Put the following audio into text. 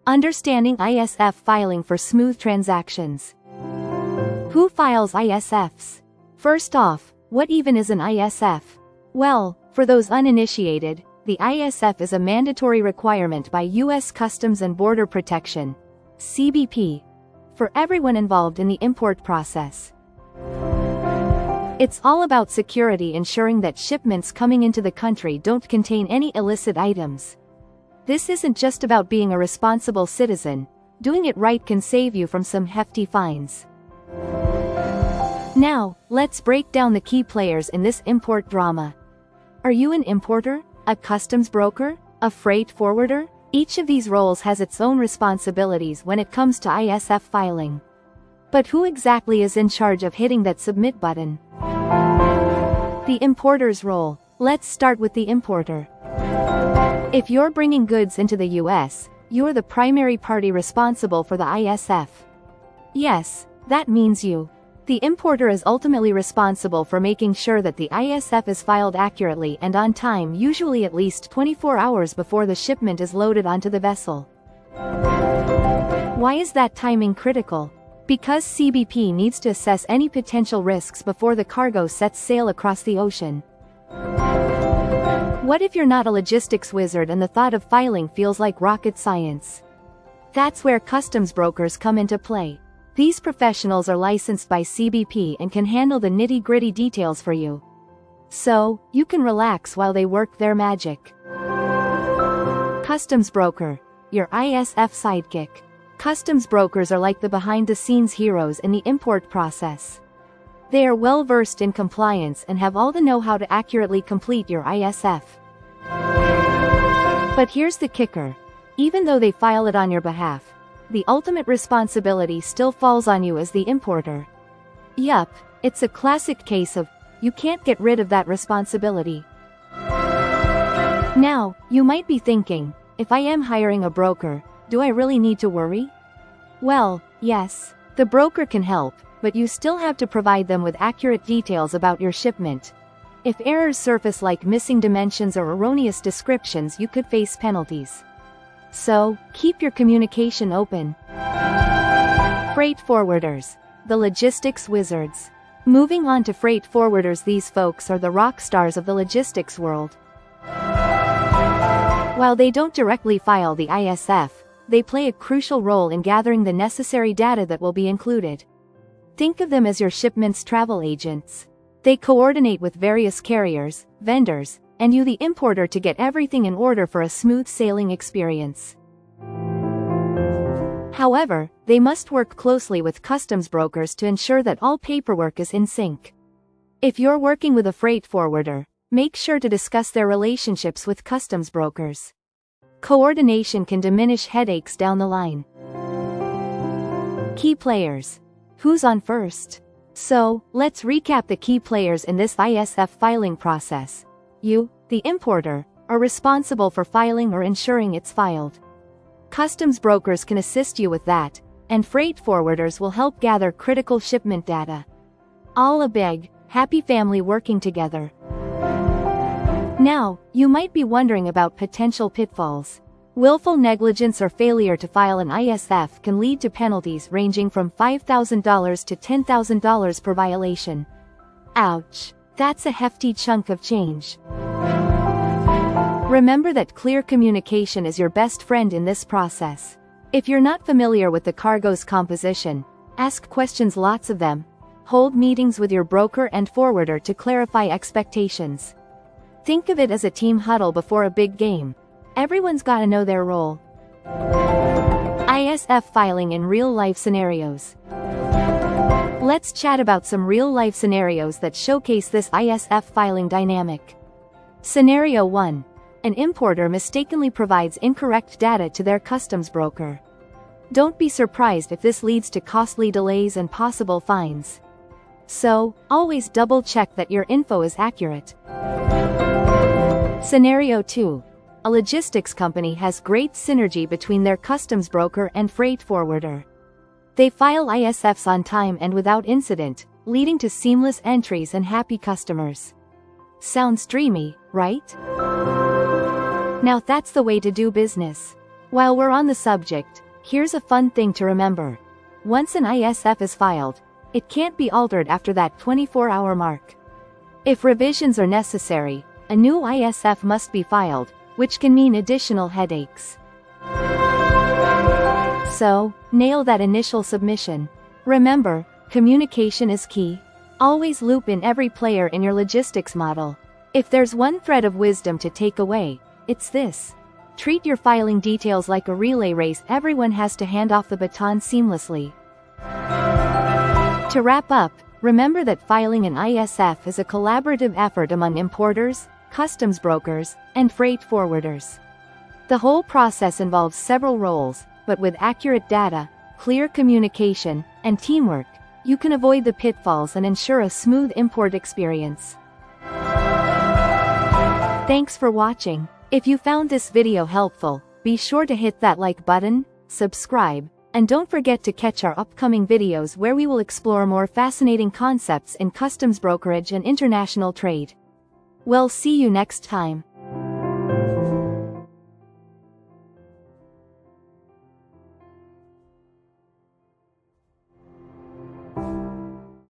Understanding ISF filing for smooth transactions. Who files ISFs? First off, what even is an ISF? Well, for those uninitiated, the ISF is a mandatory requirement by U.S. Customs and Border Protection, CBP, for everyone involved in the import process. It's all about security, ensuring that shipments coming into the country don't contain any illicit items. This isn't just about being a responsible citizen. Doing it right can save you from some hefty fines. Now, let's break down the key players in this import drama. Are you an importer, a customs broker, a freight forwarder? Each of these roles has its own responsibilities when it comes to ISF filing. But who exactly is in charge of hitting that submit button? The importer's role. Let's start with the importer. If you're bringing goods into the US, you're the primary party responsible for the ISF. Yes, that means you. The importer is ultimately responsible for making sure that the ISF is filed accurately and on time, usually at least 24 hours before the shipment is loaded onto the vessel. Why is that timing critical? Because CBP needs to assess any potential risks before the cargo sets sail across the ocean. What if you're not a logistics wizard and the thought of filing feels like rocket science? That's where customs brokers come into play. These professionals are licensed by CBP and can handle the nitty-gritty details for you. So, you can relax while they work their magic. Customs broker, your ISF sidekick. Customs brokers are like the behind-the-scenes heroes in the import process. They are well-versed in compliance and have all the know-how to accurately complete your ISF. But here's the kicker. Even though they file it on your behalf, the ultimate responsibility still falls on you as the importer. Yup, it's a classic case of, you can't get rid of that responsibility. Now, you might be thinking, if I am hiring a broker, do I really need to worry? Well, yes, the broker can help, but you still have to provide them with accurate details about your shipment. If errors surface like missing dimensions or erroneous descriptions, you could face penalties. So, keep your communication open. Freight forwarders, the logistics wizards. Moving on to freight forwarders, these folks are the rock stars of the logistics world. While they don't directly file the ISF, they play a crucial role in gathering the necessary data that will be included. Think of them as your shipment's travel agents. They coordinate with various carriers, vendors, and you, the importer, to get everything in order for a smooth sailing experience. However, they must work closely with customs brokers to ensure that all paperwork is in sync. If you're working with a freight forwarder, make sure to discuss their relationships with customs brokers. Coordination can diminish headaches down the line. Key players. Who's on first? So, let's recap the key players in this ISF filing process. You, the importer, are responsible for filing or ensuring it's filed. Customs brokers can assist you with that, and freight forwarders will help gather critical shipment data. All a big, happy family working together. Now, you might be wondering about potential pitfalls. Willful negligence or failure to file an ISF can lead to penalties ranging from $5,000 to $10,000 per violation. Ouch! That's a hefty chunk of change. Remember that clear communication is your best friend in this process. If you're not familiar with the cargo's composition, ask questions, lots of them. Hold meetings with your broker and forwarder to clarify expectations. Think of it as a team huddle before a big game. Everyone's gotta know their role. ISF filing in real-life scenarios. Let's chat about some real-life scenarios that showcase this ISF filing dynamic. Scenario 1. An importer mistakenly provides incorrect data to their customs broker. Don't be surprised if this leads to costly delays and possible fines. So, always double-check that your info is accurate. Scenario 2. A logistics company has great synergy between their customs broker and freight forwarder. They file ISFs on time and without incident, leading to seamless entries and happy customers. Sounds dreamy, right? Now that's the way to do business. While we're on the subject, here's a fun thing to remember. Once an ISF is filed, it can't be altered after that 24-hour mark. If revisions are necessary, a new ISF must be filed, which can mean additional headaches. So, nail that initial submission. Remember, communication is key. Always loop in every player in your logistics model. If there's one thread of wisdom to take away, it's this. Treat your filing details like a relay race. Everyone has to hand off the baton seamlessly. To wrap up, remember that filing an ISF is a collaborative effort among importers, customs brokers, and freight forwarders. The whole process involves several roles, but with accurate data, clear communication, and teamwork, you can avoid the pitfalls and ensure a smooth import experience. Thanks for watching. If you found this video helpful, be sure to hit that like button, subscribe, and don't forget to catch our upcoming videos where we will explore more fascinating concepts in customs brokerage and international trade. We'll see you next time.